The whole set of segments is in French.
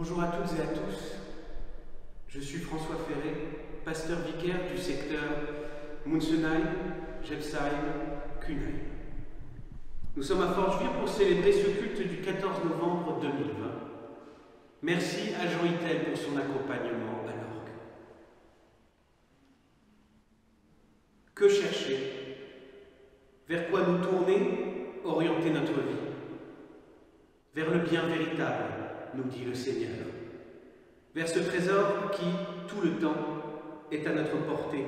Bonjour à toutes et à tous, je suis François Ferré, pasteur vicaire du secteur Munzenheim, Gebsheim, Kuenheim. Nous sommes à Forchevire pour célébrer ce culte du 14 novembre 2020. Merci à Jean Hittel pour son accompagnement à l'orgue. Que chercher? Vers quoi nous tourner, orienter notre vie? Vers le bien véritable, nous dit le Seigneur. Vers ce trésor qui, tout le temps, est à notre portée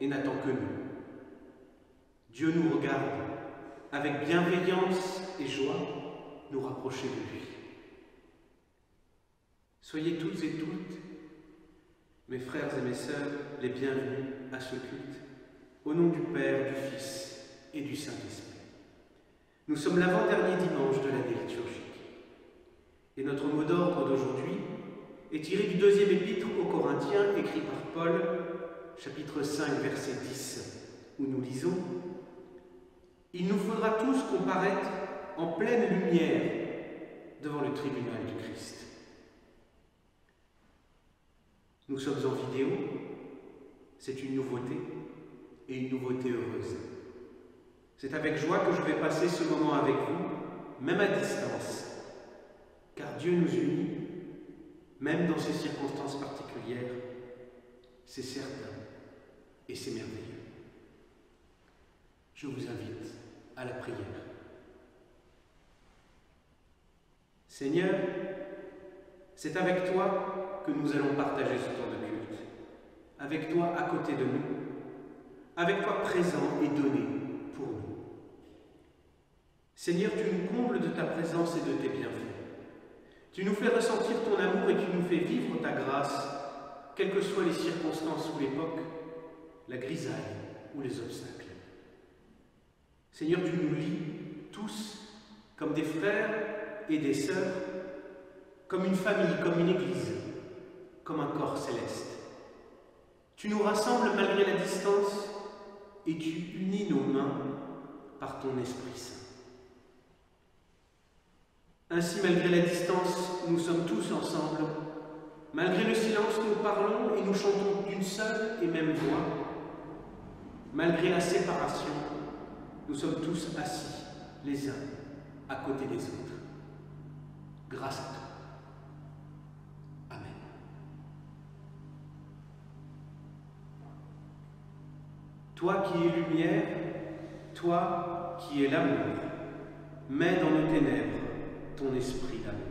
et n'attend que nous. Dieu nous regarde avec bienveillance et joie nous rapprocher de lui. Soyez toutes et toutes, mes frères et mes sœurs, les bienvenus à ce culte, au nom du Père, du Fils et du Saint-Esprit. Nous sommes l'avant-dernier dimanche de l'année liturgique. Et notre mot d'ordre d'aujourd'hui est tiré du deuxième épître aux Corinthiens, écrit par Paul, chapitre 5, verset 10, où nous lisons « Il nous faudra tous comparaître en pleine lumière devant le tribunal du Christ. » Nous sommes en vidéo, c'est une nouveauté, et une nouveauté heureuse. C'est avec joie que je vais passer ce moment avec vous, même à distance, car Dieu nous unit, même dans ces circonstances particulières. C'est certain et c'est merveilleux. Je vous invite à la prière. Seigneur, c'est avec toi que nous allons partager ce temps de culte, avec toi à côté de nous, avec toi présent et donné pour nous. Seigneur, tu nous combles de ta présence et de tes bienfaits. Tu nous fais ressentir ton amour et tu nous fais vivre ta grâce, quelles que soient les circonstances ou l'époque, la grisaille ou les obstacles. Seigneur, tu nous lis tous comme des frères et des sœurs, comme une famille, comme une église, comme un corps céleste. Tu nous rassembles malgré la distance et tu unis nos mains par ton Esprit Saint. Ainsi, malgré la distance, nous sommes tous ensemble. Malgré le silence, nous parlons et nous chantons d'une seule et même voix. Malgré la séparation, nous sommes tous assis, les uns à côté des autres. Grâce à toi. Amen. Toi qui es lumière, toi qui es l'amour, mets dans nos ténèbres ton esprit d'amour.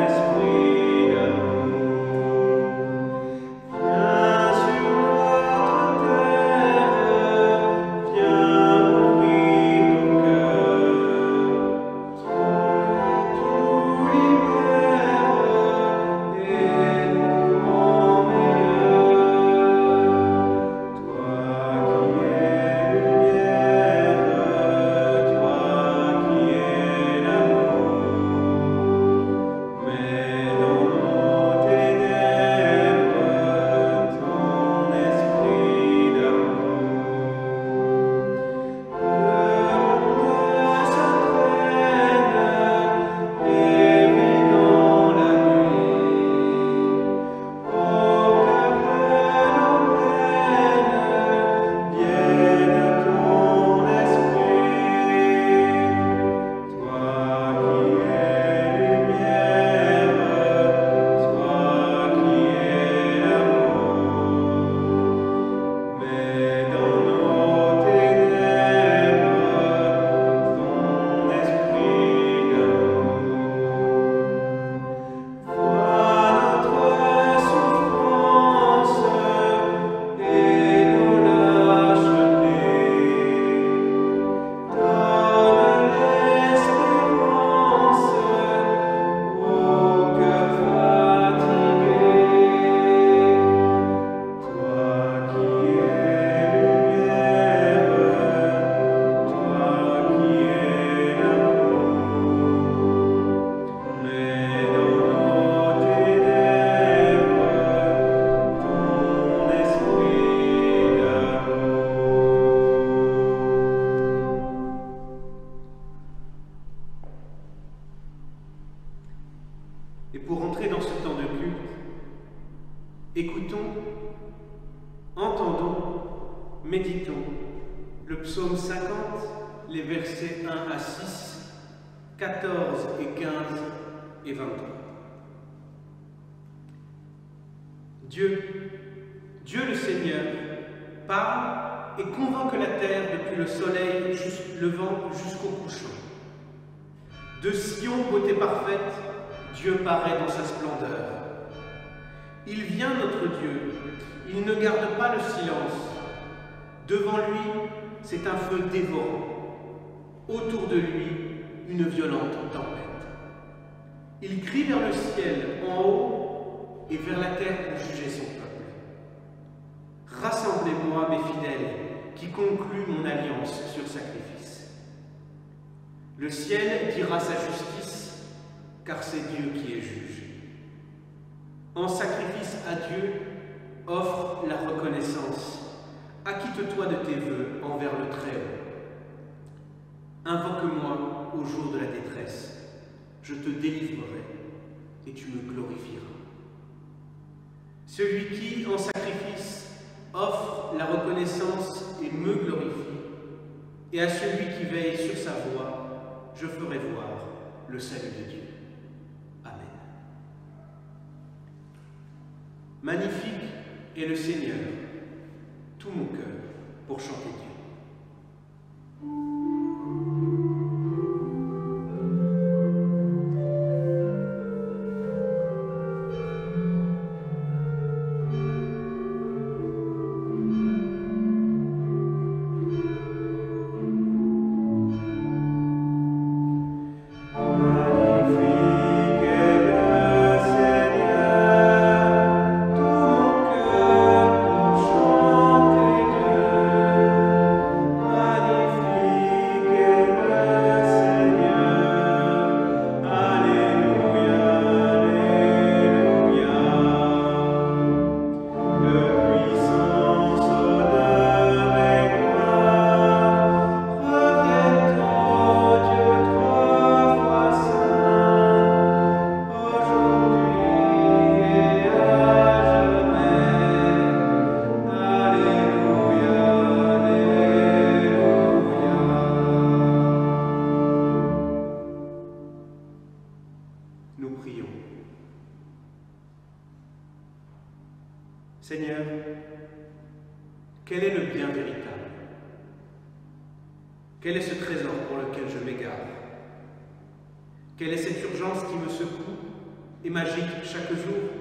Esprit Et pour entrer dans ce temps de culte, écoutons, entendons, méditons le psaume 50, les versets 1 à 6, 14 et 15 et 23. Dieu le Seigneur, parle et convoque la terre depuis le soleil levant jusqu'au couchant. De Sion, beauté parfaite, Dieu paraît dans sa splendeur. Il vient notre Dieu, il ne garde pas le silence. Devant lui, c'est un feu dévorant. Autour de lui, une violente tempête. Il crie vers le ciel en haut et vers la terre pour juger son peuple. Rassemblez-moi, mes fidèles, qui concluent mon alliance sur sacrifice. Le ciel dira sa justice, car c'est Dieu qui est juge. En sacrifice à Dieu, offre la reconnaissance. Acquitte-toi de tes vœux envers le Très-Haut. Invoque-moi au jour de la détresse. Je te délivrerai et tu me glorifieras. Celui qui, en sacrifice, offre la reconnaissance et me glorifie, et à celui qui veille sur sa voie, je ferai voir le salut de Dieu. Amen. Magnifique est le Seigneur, tout mon cœur pour chanter Dieu. Seigneur, quel est le bien véritable? Quel est ce trésor pour lequel je m'égare? Quelle est cette urgence qui me secoue et m'agite chaque jour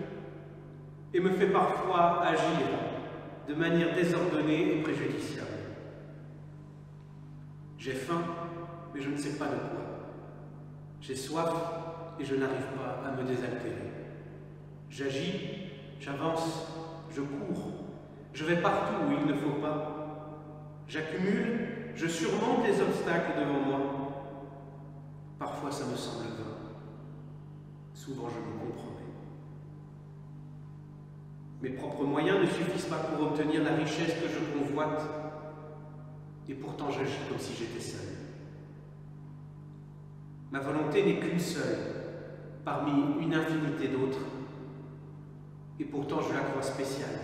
et me fait parfois agir de manière désordonnée et préjudiciable? J'ai faim, mais je ne sais pas de quoi. J'ai soif et je n'arrive pas à me désaltérer. J'agis, j'avance, je cours, je vais partout où il ne faut pas. J'accumule, je surmonte les obstacles devant moi. Parfois ça me semble vain, souvent je me compromets. Mes propres moyens ne suffisent pas pour obtenir la richesse que je convoite, et pourtant j'agis comme si j'étais seul. Ma volonté n'est qu'une seule, parmi une infinité d'autres, et pourtant je la crois spéciale,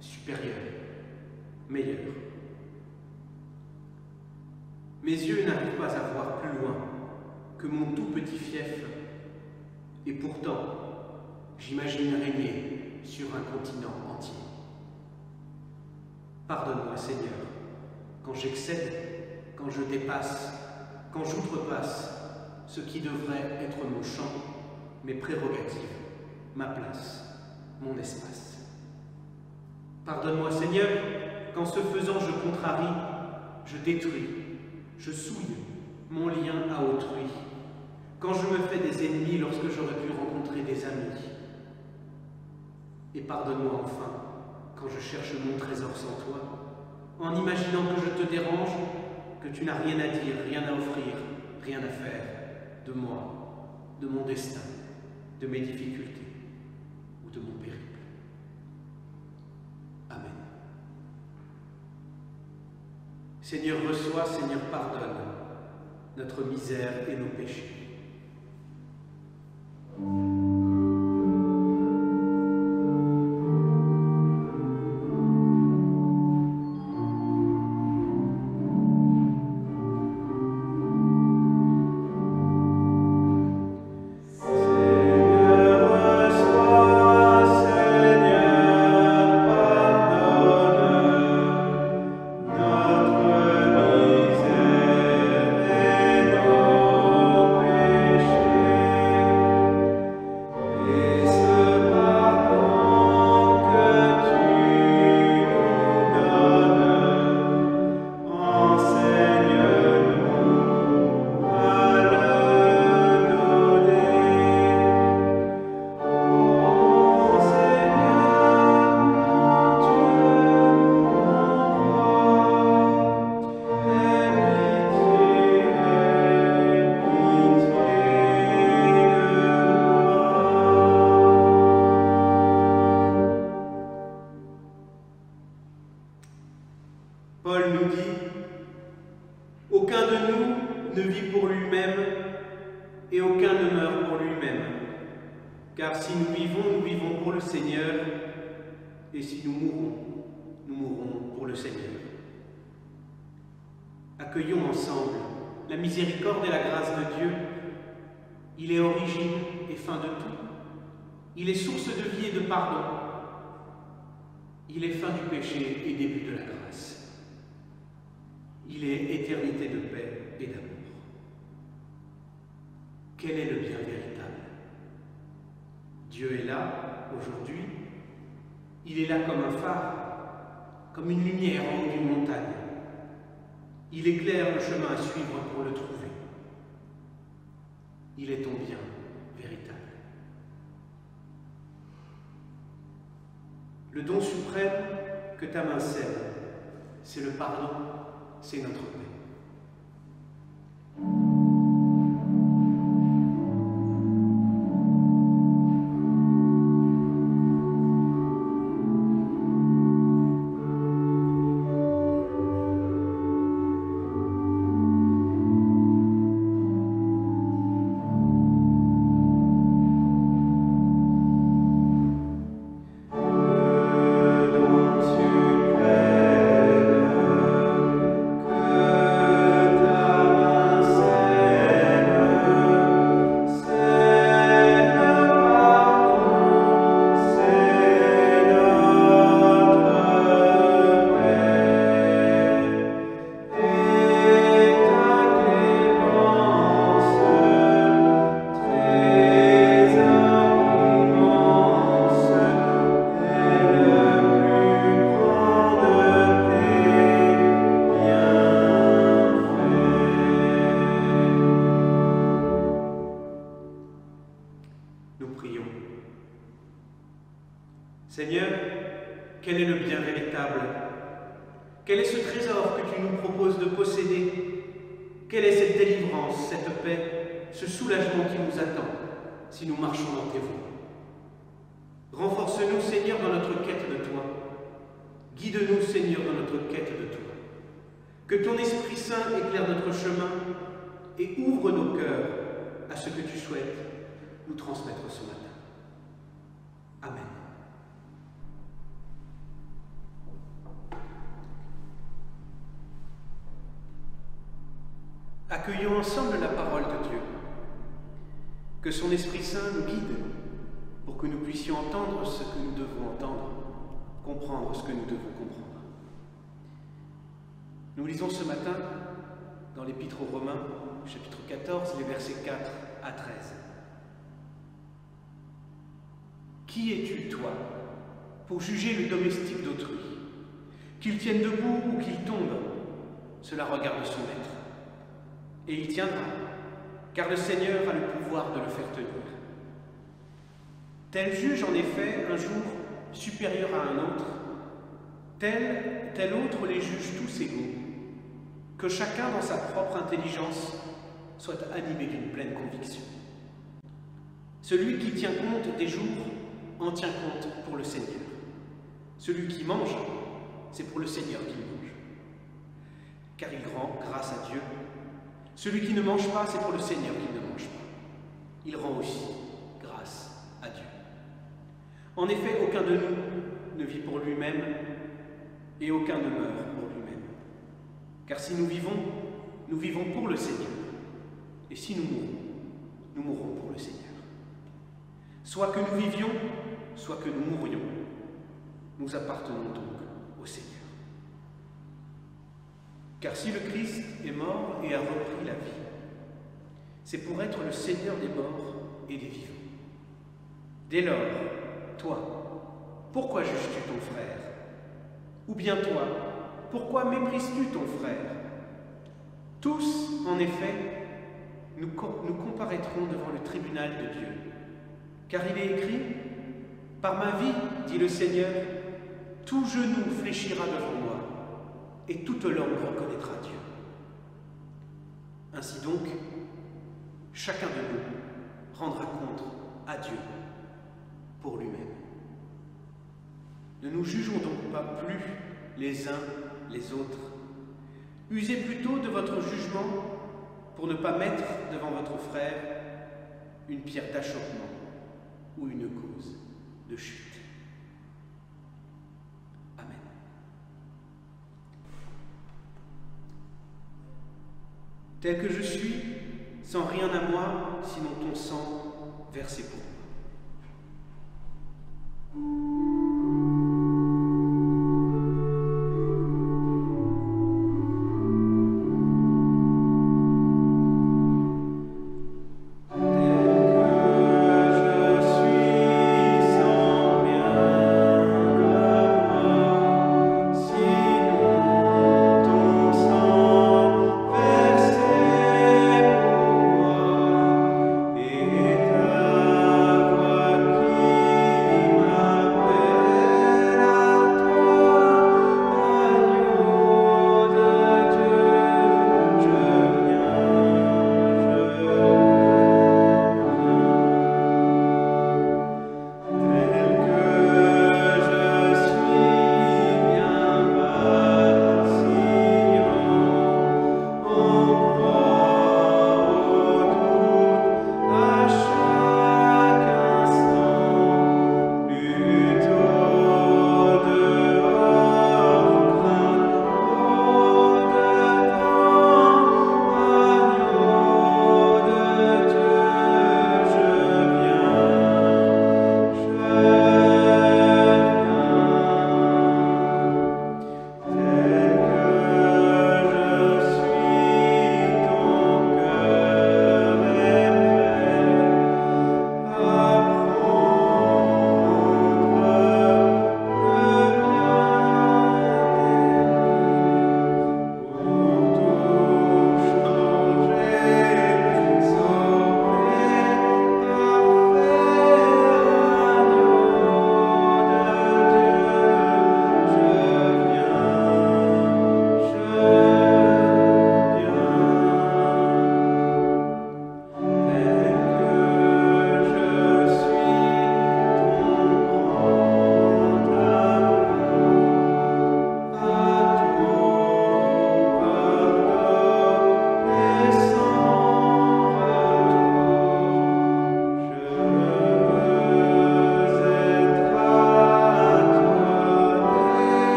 supérieure, meilleure. Mes yeux n'arrivent pas à voir plus loin que mon tout petit fief, et pourtant j'imagine régner sur un continent entier. Pardonne-moi, Seigneur, quand j'excède, quand je dépasse, quand j'outrepasse ce qui devrait être mon champ, mes prérogatives, ma place, mon espace. Pardonne-moi, Seigneur, qu'en ce faisant je contrarie, je détruis, je souille mon lien à autrui, quand je me fais des ennemis lorsque j'aurais pu rencontrer des amis. Et pardonne-moi enfin, quand je cherche mon trésor sans toi, en imaginant que je te dérange, que tu n'as rien à dire, rien à offrir, rien à faire de moi, de mon destin, de mes difficultés ou de mon périple. Amen. Seigneur, reçois, Seigneur, pardonne notre misère et nos péchés. Car si nous vivons pour le Seigneur, et si nous mourrons pour le Seigneur. Accueillons ensemble la miséricorde et la grâce de Dieu. Il est origine et fin de tout. Il est source de vie et de pardon. Il est fin du péché et début de la grâce. Il est éternité de paix et d'amour. Quel est le bien véritable? Dieu est là, aujourd'hui. Il est là comme un phare, comme une lumière en haut d'une montagne. Il éclaire le chemin à suivre pour le trouver. Il est ton bien véritable. Le don suprême que ta main scelle, c'est le pardon, c'est notre paix. Seigneur, quel est le bien véritable? Quel est ce trésor que tu nous proposes de posséder? Quelle est cette délivrance, cette paix, ce soulagement qui nous attend si nous marchons dans tes voies? Renforce-nous, Seigneur, dans notre quête de toi. Guide-nous, Seigneur, dans notre quête de toi. Que ton Esprit Saint éclaire notre chemin et ouvre nos cœurs à ce que tu souhaites nous transmettre ce matin. Amen. Accueillons ensemble la parole de Dieu. Que son Esprit Saint nous guide pour que nous puissions entendre ce que nous devons entendre, comprendre ce que nous devons comprendre. Nous lisons ce matin dans l'Épître aux Romains, chapitre 14, les versets 4 à 13. Qui es-tu, toi, pour juger le domestique d'autrui? Qu'il tienne debout ou qu'il tombe, cela regarde son maître. Et il tiendra, car le Seigneur a le pouvoir de le faire tenir. Tel juge, en effet, un jour supérieur à un autre, tel autre les juge tous égaux, que chacun dans sa propre intelligence soit animé d'une pleine conviction. Celui qui tient compte des jours en tient compte pour le Seigneur. Celui qui mange, c'est pour le Seigneur qu'il mange, car il rend grâce à Dieu. Celui qui ne mange pas, c'est pour le Seigneur qu'il ne mange pas. Il rend aussi grâce à Dieu. En effet, aucun de nous ne vit pour lui-même et aucun ne meurt pour lui-même. Car si nous vivons pour le Seigneur. Et si nous mourrons pour le Seigneur. Soit que nous vivions, soit que nous mourions, nous appartenons donc au Seigneur. Car si le Christ est mort et a repris la vie, c'est pour être le Seigneur des morts et des vivants. Dès lors, toi, pourquoi juges-tu ton frère? Ou bien toi, pourquoi méprises-tu ton frère? Tous, en effet, nous comparaîtrons devant le tribunal de Dieu. Car il est écrit, « Par ma vie, dit le Seigneur, tout genou fléchira devant moi, et toute langue reconnaîtra Dieu. » Ainsi donc, chacun de nous rendra compte à Dieu pour lui-même. Ne nous jugeons donc pas plus les uns les autres. Usez plutôt de votre jugement pour ne pas mettre devant votre frère une pierre d'achoppement ou une cause de chute. Amen. Tel que je suis, sans rien à moi, sinon ton sang versé pour moi.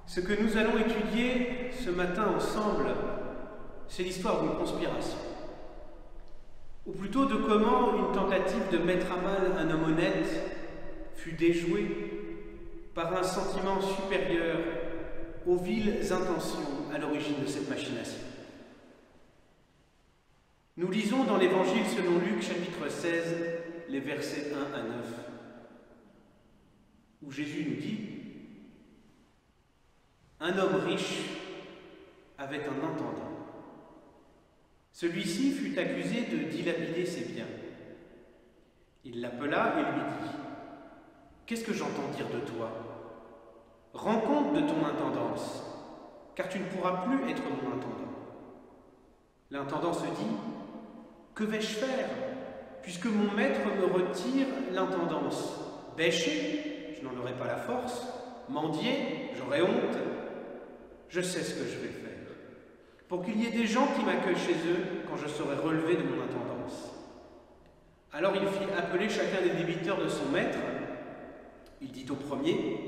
Ce que nous allons étudier ce matin ensemble, c'est l'histoire d'une conspiration. Ou plutôt de comment une tentative de mettre à mal un homme honnête fut déjouée par un sentiment supérieur aux viles intentions à l'origine de cette machination. Nous lisons dans l'Évangile selon Luc, chapitre 16, les versets 1 à 9, où Jésus nous dit: un homme riche avait un intendant. Celui-ci fut accusé de dilapider ses biens. Il l'appela et lui dit: qu'est-ce que j'entends dire de toi? Rends compte de ton intendance, car tu ne pourras plus être mon intendant. L'intendant se dit: que vais-je faire, puisque mon maître me retire l'intendance? Bêcher, je n'en aurai pas la force. Mendier, j'aurai honte. Je sais ce que je vais faire, pour qu'il y ait des gens qui m'accueillent chez eux quand je serai relevé de mon intendance. Alors il fit appeler chacun des débiteurs de son maître. Il dit au premier: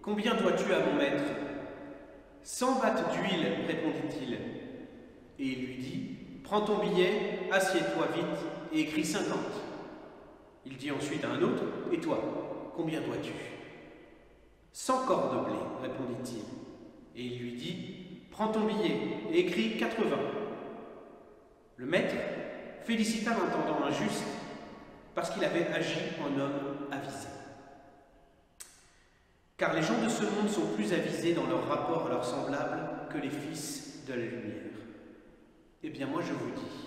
combien dois-tu à mon maître? 100 battes d'huile, répondit-il. Et il lui dit: prends ton billet, assieds-toi vite et écris 50. Il dit ensuite à un autre: et toi, combien dois-tu? 100 corps de blé, répondit-il. Et il lui dit: prends ton billet et écris 80. Le maître félicita l'intendant injuste parce qu'il avait agi en homme avisé. Car les gens de ce monde sont plus avisés dans leur rapport à leurs semblables que les fils de la lumière. Eh bien moi je vous dis,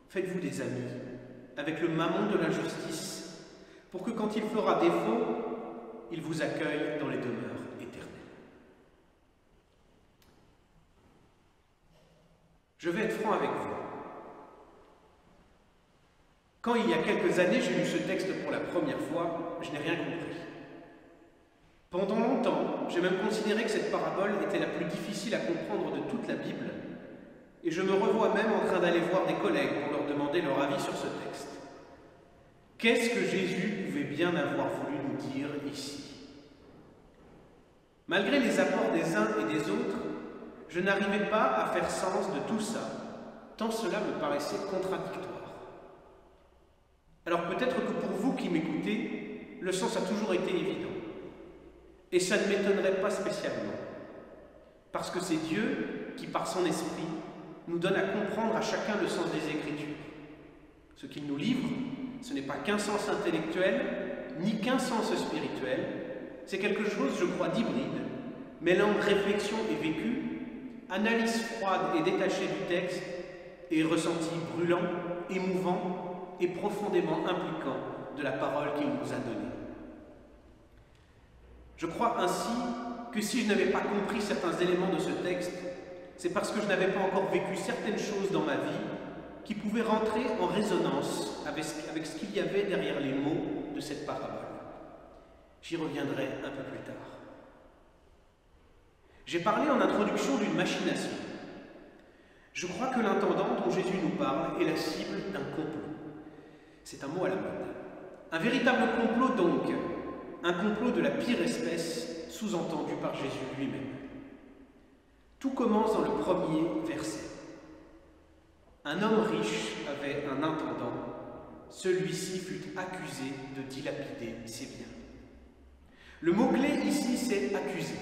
faites-vous des amis avec le mammon de l'injustice, pour que quand il fera défaut, il vous accueille dans les demeures éternelles. Je vais être franc avec vous. Quand il y a quelques années j'ai lu ce texte pour la première fois, je n'ai rien compris. Pendant longtemps, j'ai même considéré que cette parabole était la plus difficile à comprendre de toute la Bible, et je me revois même en train d'aller voir des collègues pour leur demander leur avis sur ce texte. Qu'est-ce que Jésus pouvait bien avoir voulu nous dire ici? Malgré les apports des uns et des autres, je n'arrivais pas à faire sens de tout ça, tant cela me paraissait contradictoire. Alors peut-être que pour vous qui m'écoutez, le sens a toujours été évident. Et ça ne m'étonnerait pas spécialement, parce que c'est Dieu qui, par son esprit, nous donne à comprendre à chacun le sens des Écritures. Ce qu'il nous livre, ce n'est pas qu'un sens intellectuel, ni qu'un sens spirituel, c'est quelque chose, je crois, d'hybride, mêlant réflexion et vécu, analyse froide et détachée du texte, et ressenti brûlant, émouvant et profondément impliquant de la parole qu'il nous a donnée. Je crois ainsi que si je n'avais pas compris certains éléments de ce texte, c'est parce que je n'avais pas encore vécu certaines choses dans ma vie qui pouvaient rentrer en résonance avec ce qu'il y avait derrière les mots de cette parabole. J'y reviendrai un peu plus tard. J'ai parlé en introduction d'une machination. Je crois que l'intendant dont Jésus nous parle est la cible d'un complot. C'est un mot à la mode. Un véritable complot donc, un complot de la pire espèce, sous-entendu par Jésus lui-même. Tout commence dans le premier verset. Un homme riche avait un intendant. Celui-ci fut accusé de dilapider ses biens. Le mot-clé ici, c'est accuser.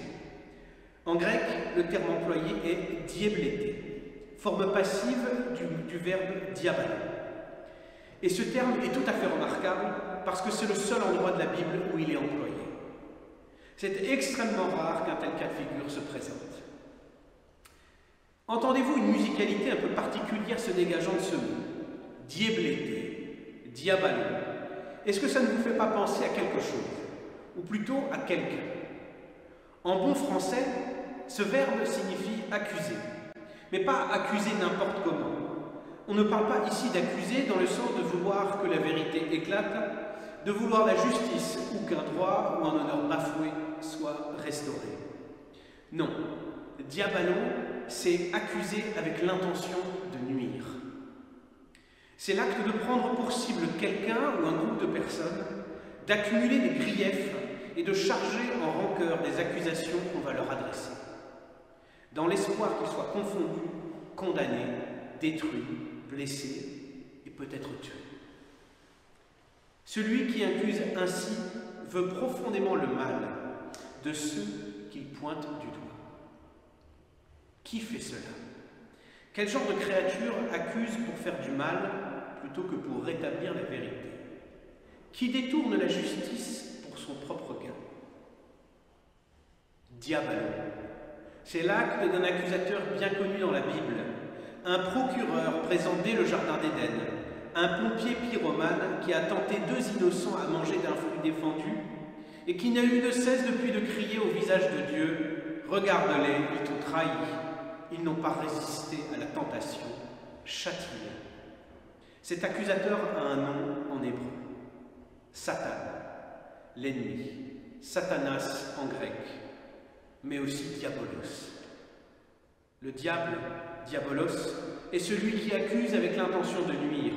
En grec, le terme employé est diéblété, forme passive du verbe diabalo. Et ce terme est tout à fait remarquable parce que c'est le seul endroit de la Bible où il est employé. C'est extrêmement rare qu'un tel cas de figure se présente. Entendez-vous une musicalité un peu particulière se dégageant de ce mot? Diéblété, diabalo. Est-ce que ça ne vous fait pas penser à quelque chose? Ou plutôt à quelqu'un? En bon français, ce verbe signifie accuser, mais pas accuser n'importe comment. On ne parle pas ici d'accuser dans le sens de vouloir que la vérité éclate, de vouloir la justice ou qu'un droit ou un honneur bafoué soit restauré. Non, diabalo, c'est accuser avec l'intention de nuire. C'est l'acte de prendre pour cible quelqu'un ou un groupe de personnes, d'accumuler des griefs et de charger en rancœur des accusations qu'on va leur adresser, dans l'espoir qu'ils soient confondus, condamnés, détruits, blessés et peut-être tués. Celui qui accuse ainsi veut profondément le mal de ceux qu'il pointe du doigt. Qui fait cela? Quel genre de créature accuse pour faire du mal plutôt que pour rétablir la vérité? Qui détourne la justice pour son propre gain? Diabalo. C'est l'acte d'un accusateur bien connu dans la Bible, un procureur présent dès le jardin d'Éden, un pompier pyromane qui a tenté deux innocents à manger d'un fruit défendu et qui n'a eu de cesse depuis de crier au visage de Dieu: « Regarde-les, ils t'ont trahi, ils n'ont pas résisté à la tentation, châtie-les. » Cet accusateur a un nom en hébreu: Satan, l'ennemi, Satanas en grec, mais aussi Diabolos. Le diable, Diabolos, est celui qui accuse avec l'intention de nuire,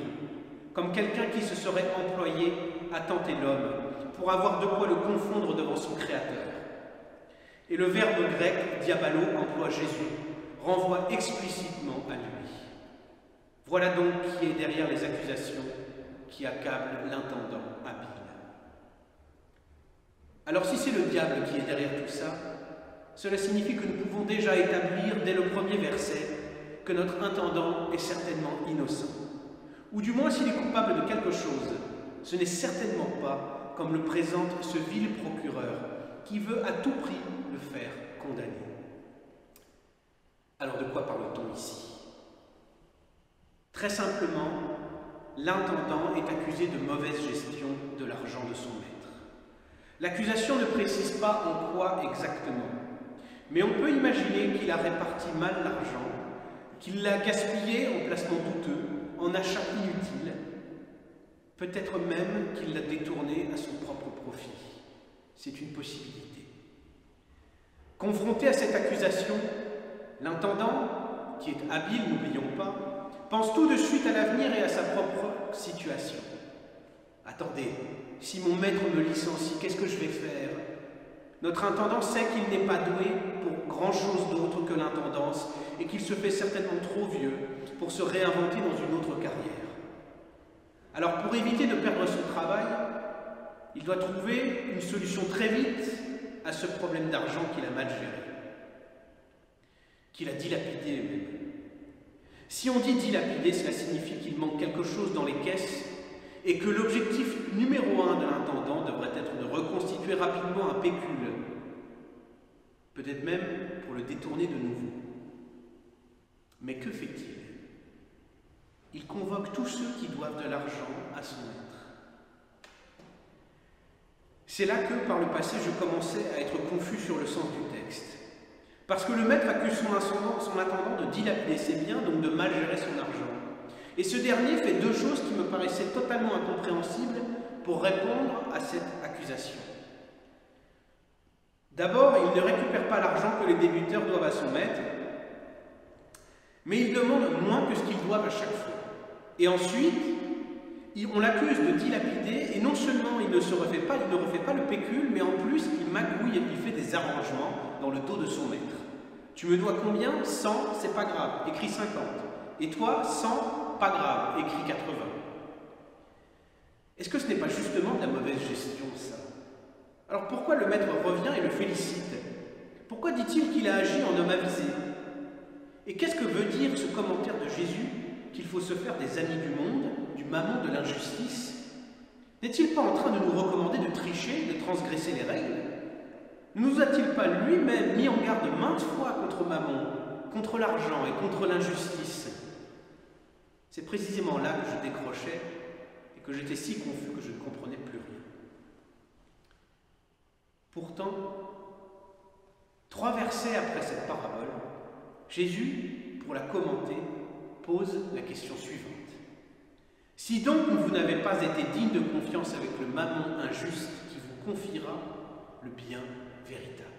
comme quelqu'un qui se serait employé à tenter l'homme pour avoir de quoi le confondre devant son Créateur. Et le verbe grec diabalo emploie Jésus, renvoie explicitement à lui. Voilà donc qui est derrière les accusations qui accablent l'intendant habile. Alors si c'est le diable qui est derrière tout ça, cela signifie que nous pouvons déjà établir dès le premier verset que notre intendant est certainement innocent. Ou du moins s'il est coupable de quelque chose, ce n'est certainement pas comme le présente ce vil procureur qui veut à tout prix le faire condamner. Alors de quoi parle-t-on ici? Très simplement, l'intendant est accusé de mauvaise gestion de l'argent de son maître. L'accusation ne précise pas en quoi exactement, mais on peut imaginer qu'il a réparti mal l'argent, qu'il l'a gaspillé en placements douteux, en achats inutiles, peut-être même qu'il l'a détourné à son propre profit. C'est une possibilité. Confronté à cette accusation, l'intendant, qui est habile, n'oublions pas, pense tout de suite à l'avenir et à sa propre situation. Attendez, si mon maître me licencie, qu'est-ce que je vais faire? Notre intendant sait qu'il n'est pas doué pour grand-chose d'autre que l'intendance et qu'il se fait certainement trop vieux pour se réinventer dans une autre carrière. Alors pour éviter de perdre son travail, il doit trouver une solution très vite à ce problème d'argent qu'il a mal géré, qu'il a dilapidé même. Si on dit dilapider, cela signifie qu'il manque quelque chose dans les caisses et que l'objectif numéro 1 de l'intendant devrait être de reconstituer rapidement un pécule, peut-être même pour le détourner de nouveau. Mais que fait-il? Il convoque tous ceux qui doivent de l'argent à son maître. C'est là que, par le passé, je commençais à être confus sur le sens du texte. Parce que le maître accuse son intendant de dilapider ses biens, donc de mal gérer son argent. Et ce dernier fait deux choses qui me paraissaient totalement incompréhensibles pour répondre à cette accusation. D'abord, il ne récupère pas l'argent que les débiteurs doivent à son maître, mais il demande moins que ce qu'ils doivent à chaque fois. Et ensuite, on l'accuse de dilapider, et non seulement il ne refait pas le pécule, mais en plus il magouille et il fait des arrangements dans le dos de son maître. Tu me dois combien? 100, c'est pas grave, écris 50. Et toi, 100, pas grave, écris 80. Est-ce que ce n'est pas justement de la mauvaise gestion, ça? Alors pourquoi le maître revient et le félicite? Pourquoi dit-il qu'il a agi en homme avisé? Et qu'est-ce que veut dire ce commentaire de Jésus qu'il faut se faire des amis du monde, du mammon de l'injustice? N'est-il pas en train de nous recommander de tricher, de transgresser les règles? Ne nous a-t-il pas lui-même mis en garde maintes fois contre mammon, contre l'argent et contre l'injustice? C'est précisément là que je décrochais et que j'étais si confus que je ne comprenais plus rien. Pourtant, 3 versets après cette parabole, Jésus, pour la commenter, pose la question suivante. Si donc vous n'avez pas été digne de confiance avec le mammon injuste qui vous confiera le bien véritable.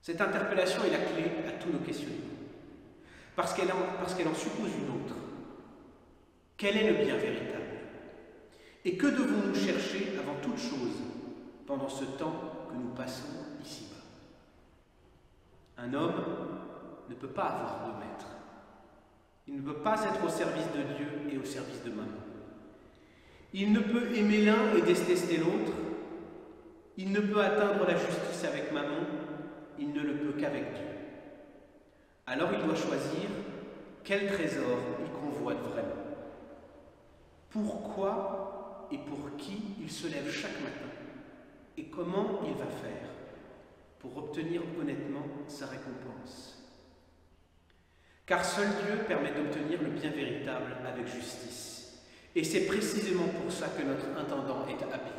Cette interpellation est la clé à tous nos questionnements, parce qu'elle en suppose une autre. Quel est le bien véritable? Et que devons-nous chercher avant toute chose pendant ce temps que nous passons ici-bas? Un homme ne peut pas avoir de maître. Il ne peut pas être au service de Dieu et au service de mammon. Il ne peut aimer l'un et détester l'autre. Il ne peut atteindre la justice avec mammon. Il ne le peut qu'avec Dieu. Alors il doit choisir quel trésor il convoite vraiment. Pourquoi et pour qui il se lève chaque matin et comment il va faire pour obtenir honnêtement sa récompense. Car seul Dieu permet d'obtenir le bien véritable avec justice. Et c'est précisément pour ça que notre intendant est habile.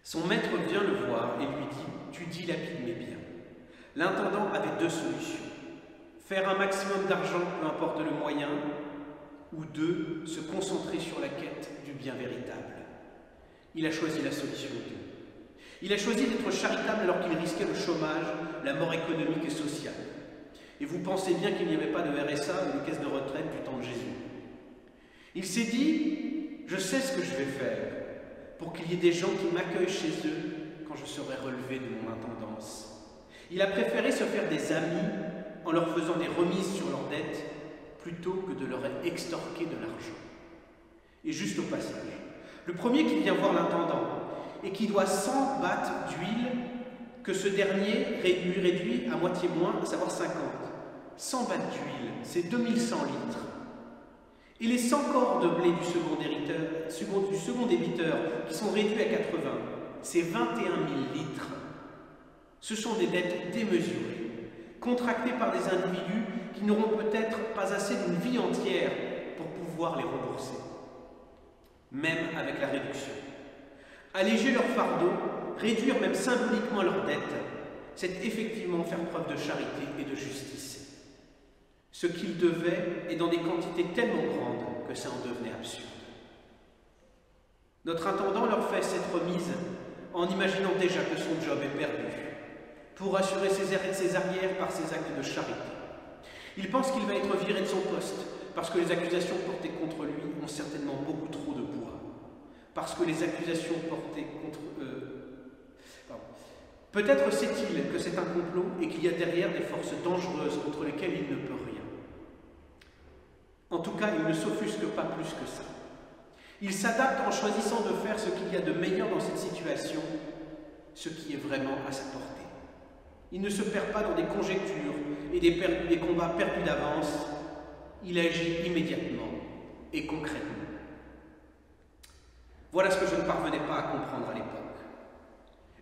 Son maître vient le voir et lui dit « Tu dilapides mes biens ». L'intendant avait 2 solutions. Faire un maximum d'argent, peu importe le moyen, ou 2, se concentrer sur la quête du bien véritable. Il a choisi la solution 2. Il a choisi d'être charitable alors qu'il risquait le chômage, la mort économique et sociale. Et vous pensez bien qu'il n'y avait pas de RSA ou de caisse de retraite du temps de Jésus. Il s'est dit « Je sais ce que je vais faire pour qu'il y ait des gens qui m'accueillent chez eux quand je serai relevé de mon intendance. » Il a préféré se faire des amis en leur faisant des remises sur leurs dettes plutôt que de leur extorquer de l'argent. Et juste au passage, le premier qui vient voir l'intendant et qui doit 100 battes d'huile que ce dernier lui réduit à moitié moins, à savoir 50. 100 battes d'huile, c'est 2100 litres. Et les 100 corps de blé du second débiteur, qui sont réduits à 80, c'est 21 000 litres. Ce sont des dettes démesurées, contractées par des individus qui n'auront peut-être pas assez d'une vie entière pour pouvoir les rembourser, même avec la réduction. Alléger leur fardeau, réduire même symboliquement leurs dettes, c'est effectivement faire preuve de charité et de justice. ce qu'ils devaient et dans des quantités tellement grandes que ça en devenait absurde. Notre intendant leur fait cette remise en imaginant déjà que son job est perdu, pour assurer ses arrières par ses actes de charité. Il pense qu'il va être viré de son poste, parce que les accusations portées contre lui ont certainement beaucoup trop de poids. Parce que les accusations portées contre... Peut-être sait-il que c'est un complot et qu'il y a derrière des forces dangereuses contre lesquelles il ne peut rien. En tout cas, il ne s'offusque pas plus que ça. Il s'adapte en choisissant de faire ce qu'il y a de meilleur dans cette situation, ce qui est vraiment à sa portée. Il ne se perd pas dans des conjectures et des combats perdus d'avance. Il agit immédiatement et concrètement. Voilà ce que je ne parvenais pas à comprendre à l'époque.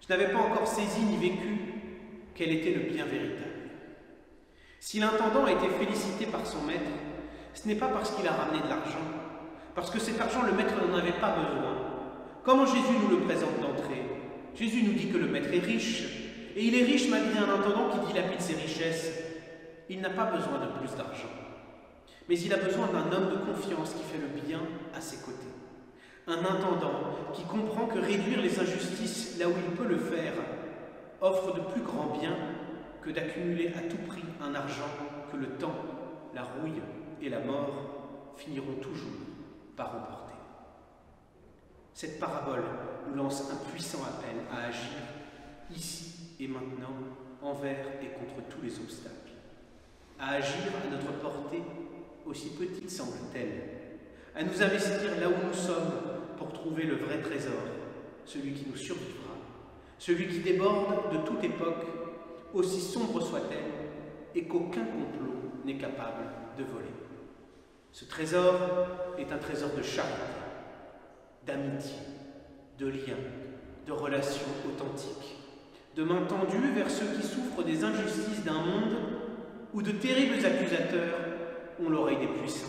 Je n'avais pas encore saisi ni vécu quel était le bien véritable. Si l'intendant a été félicité par son maître, ce n'est pas parce qu'il a ramené de l'argent, parce que cet argent, le maître n'en avait pas besoin. Comment Jésus nous le présente d'entrée? Jésus nous dit que le maître est riche, et il est riche malgré un intendant qui dilapide ses richesses. Il n'a pas besoin de plus d'argent, mais il a besoin d'un homme de confiance qui fait le bien à ses côtés. Un intendant qui comprend que réduire les injustices là où il peut le faire offre de plus grands biens que d'accumuler à tout prix un argent que le temps, la rouille et la mort finiront toujours par emporter. Cette parabole nous lance un puissant appel à agir ici et maintenant envers et contre tous les obstacles, à agir à notre portée, aussi petite semble-t-elle, à nous investir là où nous sommes pour trouver le vrai trésor, celui qui nous survivra, celui qui déborde de toute époque, aussi sombre soit-elle, et qu'aucun complot n'est capable de voler. Ce trésor est un trésor de charité, d'amitié, de liens, de relations authentiques, de main tendue vers ceux qui souffrent des injustices d'un monde où de terribles accusateurs ont l'oreille des puissants,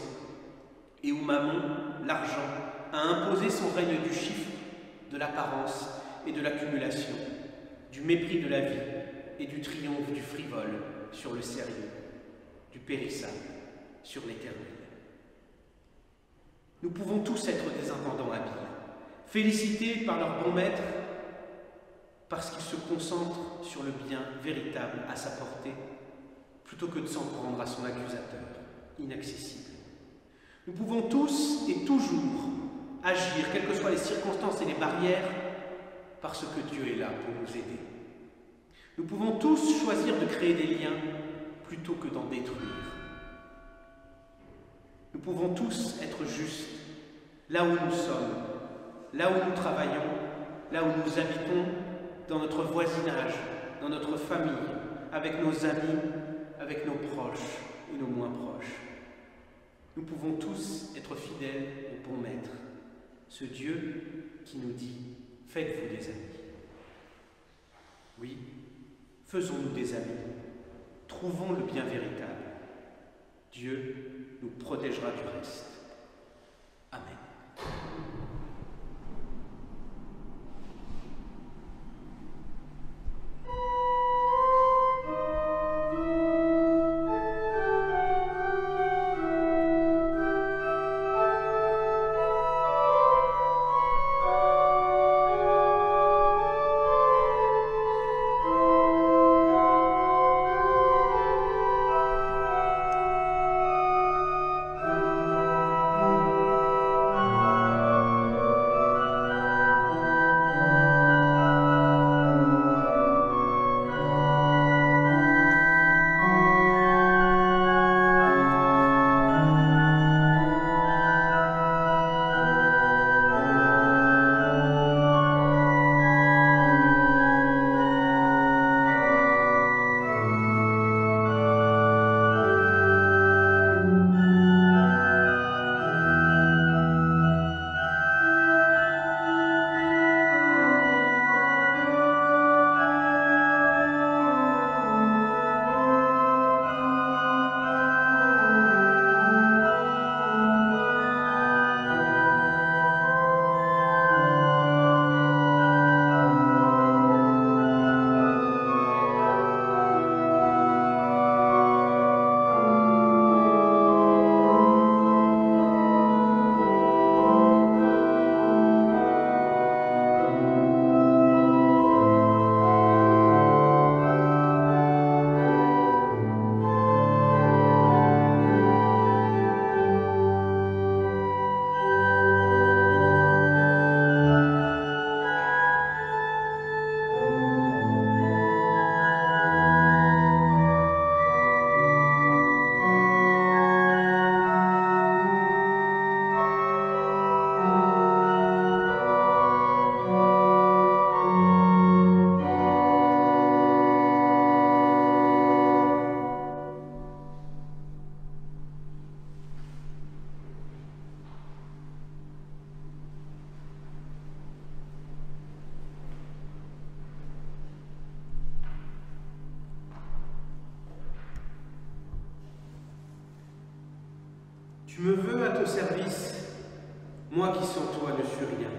et où Mammon, l'argent, a imposé son règne du chiffre, de l'apparence et de l'accumulation, du mépris de la vie et du triomphe du frivole sur le sérieux, du périssable sur l'éternel. Nous pouvons tous être des intendants habiles, félicités par leur bon maître parce qu'ils se concentrent sur le bien véritable à sa portée, plutôt que de s'en prendre à son accusateur, inaccessible. Nous pouvons tous et toujours agir, quelles que soient les circonstances et les barrières, parce que Dieu est là pour nous aider. Nous pouvons tous choisir de créer des liens plutôt que d'en détruire. Nous pouvons tous être justes là où nous sommes, là où nous travaillons, là où nous habitons, dans notre voisinage, dans notre famille, avec nos amis, avec nos proches et nos moins proches. Nous pouvons tous être fidèles au bon maître, ce Dieu qui nous dit « Faites-vous des amis ». Oui, faisons-nous des amis, trouvons le bien véritable. Dieu nous protégera du reste. Amen. Tu me veux à ton service, moi qui sans toi ne suis rien.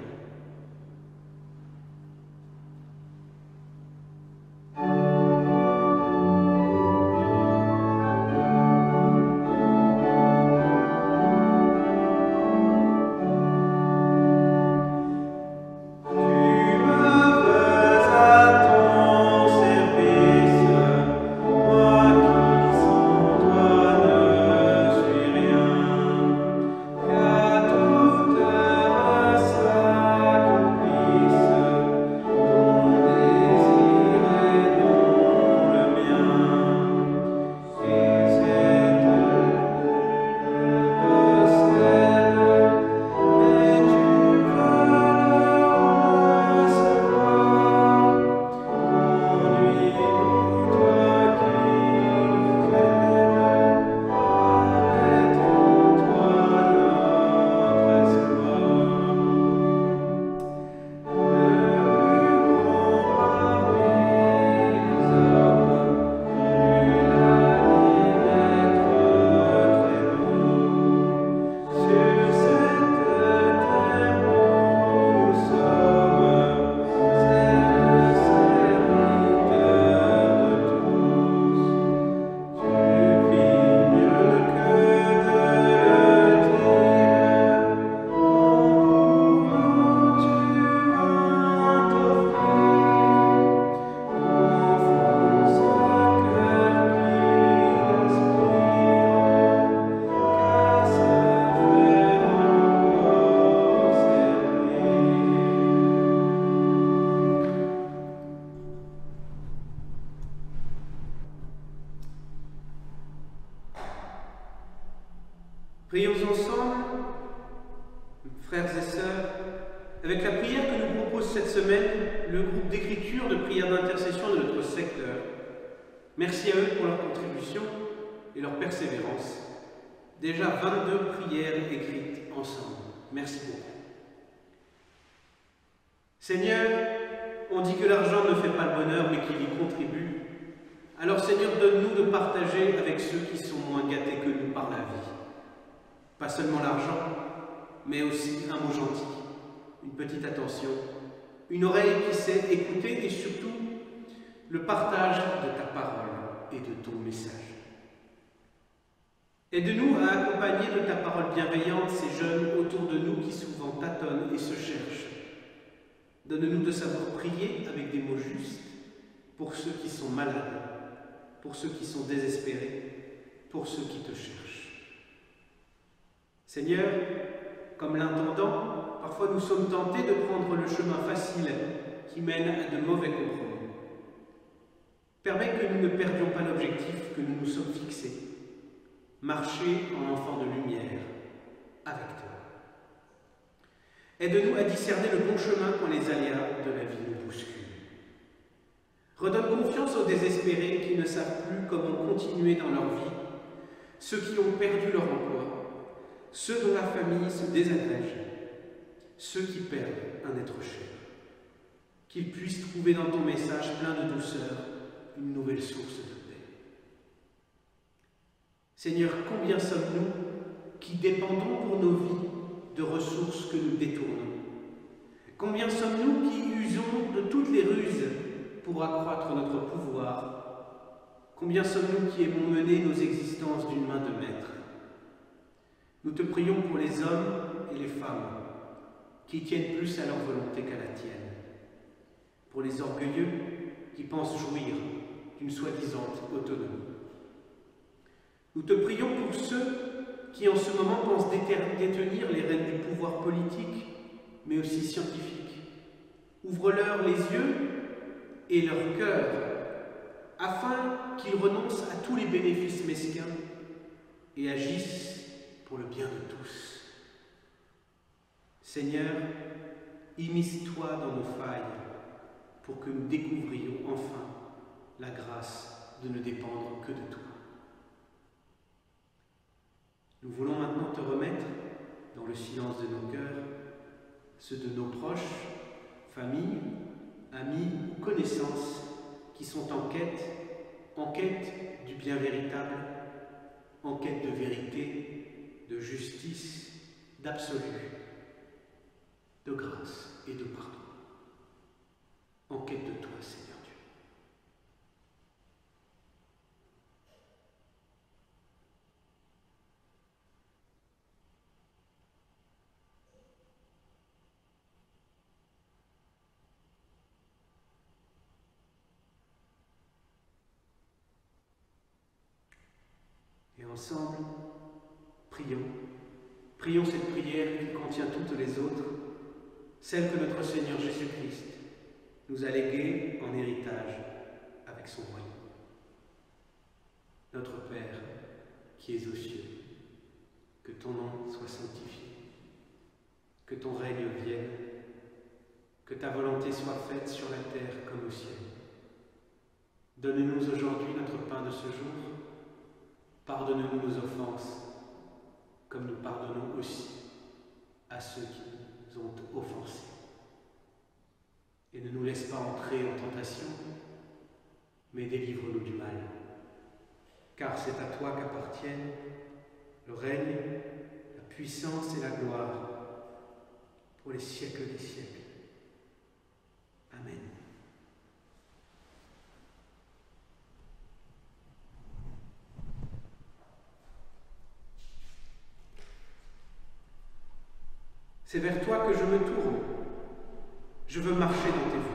Prions ensemble, frères et sœurs, avec la prière que nous propose cette semaine le groupe d'écriture de prière d'intercession de notre secteur. Merci à eux pour leur contribution et leur persévérance. Déjà 22 prières écrites ensemble. Merci beaucoup. Seigneur, on dit que l'argent ne fait pas le bonheur, mais qu'il y contribue. Alors Seigneur, donne-nous de partager avec ceux qui sont moins gâtés que nous par la vie. Pas seulement l'argent, mais aussi un mot gentil, une petite attention, une oreille qui sait écouter et surtout le partage de ta parole et de ton message. Aide-nous à accompagner de ta parole bienveillante ces jeunes autour de nous qui souvent tâtonnent et se cherchent. Donne-nous de savoir prier avec des mots justes pour ceux qui sont malades, pour ceux qui sont désespérés, pour ceux qui te cherchent. Seigneur, comme l'intendant, parfois nous sommes tentés de prendre le chemin facile qui mène à de mauvais compromis. Permets que nous ne perdions pas l'objectif que nous nous sommes fixés. Marcher en enfant de lumière avec toi. Aide-nous à discerner le bon chemin quand les aléas de la vie nous bousculent. Redonne confiance aux désespérés qui ne savent plus comment continuer dans leur vie, ceux qui ont perdu leur emploi, ceux dont la famille se désagrège, ceux qui perdent un être cher. Qu'ils puissent trouver dans ton message plein de douceur une nouvelle source de paix. Seigneur, combien sommes-nous qui dépendons pour nos vies de ressources que nous détournons? Combien sommes-nous qui usons de toutes les ruses pour accroître notre pouvoir? Combien sommes-nous qui aimons mener nos existences d'une main de maître? Nous te prions pour les hommes et les femmes qui tiennent plus à leur volonté qu'à la tienne, pour les orgueilleux qui pensent jouir d'une soi-disant autonomie. Nous te prions pour ceux qui en ce moment pensent détenir les rênes du pouvoir politique, mais aussi scientifique. Ouvre-leur les yeux et leur cœur, afin qu'ils renoncent à tous les bénéfices mesquins et agissent pour le bien de tous. Seigneur, immisce-toi dans nos failles pour que nous découvrions enfin la grâce de ne dépendre que de toi. Nous voulons maintenant te remettre, dans le silence de nos cœurs, ceux de nos proches, familles, amis ou connaissances qui sont en quête du bien véritable, en quête de vérité, de justice, d'absolu, de grâce et de pardon. En quête de toi, Seigneur Dieu. Et ensemble, prions cette prière qui contient toutes les autres, celle que notre Seigneur Jésus-Christ nous a léguée en héritage avec son royaume. Notre Père, qui es aux cieux, que ton nom soit sanctifié, que ton règne vienne, que ta volonté soit faite sur la terre comme au ciel. Donne-nous aujourd'hui notre pain de ce jour. Pardonne-nous nos offenses, comme nous pardonnons aussi à ceux qui nous ont offensés. Et ne nous laisse pas entrer en tentation, mais délivre-nous du mal. Car c'est à toi qu'appartiennent le règne, la puissance et la gloire pour les siècles des siècles. Amen. C'est vers toi que je me tourne. Je veux marcher dans tes voies.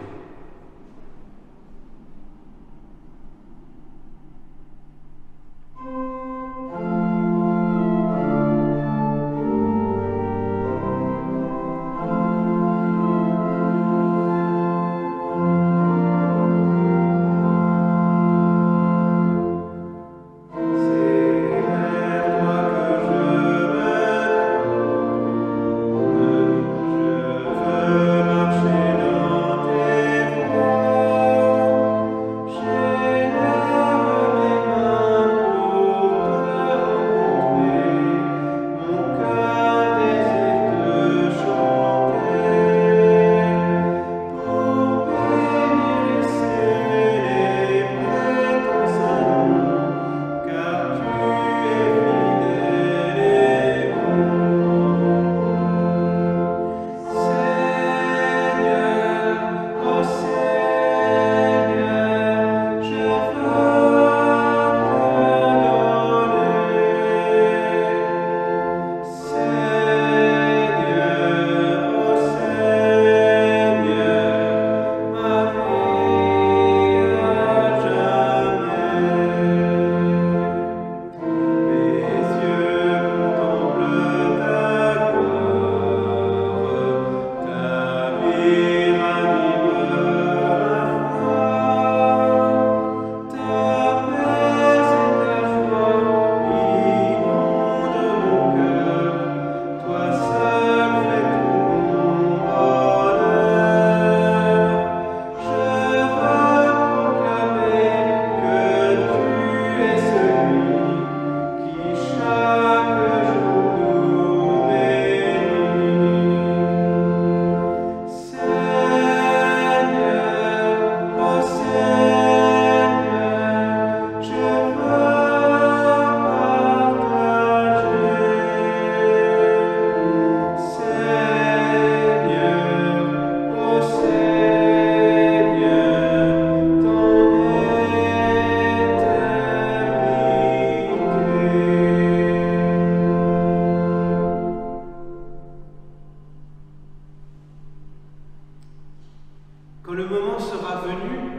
Quand le moment sera venu,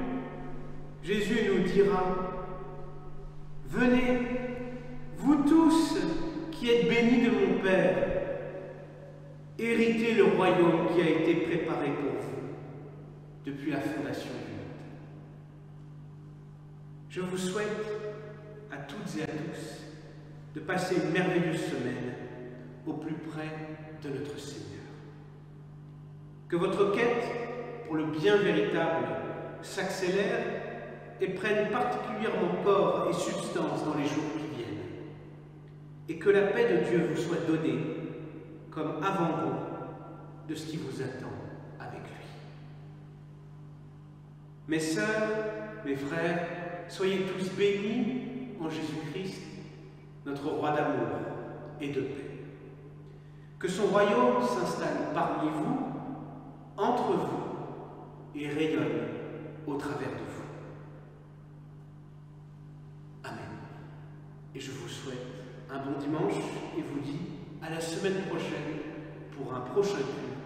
Jésus nous dira « Venez, vous tous qui êtes bénis de mon Père, héritez le royaume qui a été préparé pour vous depuis la fondation du monde. » Je vous souhaite à toutes et à tous de passer une merveilleuse semaine au plus près de notre Seigneur. Que votre quête pour le bien véritable s'accélère et prenne particulièrement corps et substance dans les jours qui viennent. Et que la paix de Dieu vous soit donnée comme avant-goût de ce qui vous attend avec lui. Mes sœurs, mes frères, soyez tous bénis en Jésus-Christ, notre roi d'amour, et de paix. Que son royaume s'installe parmi vous, entre vous, et rayonne au travers de vous. Amen. Et je vous souhaite un bon dimanche et vous dis à la semaine prochaine pour un prochain culte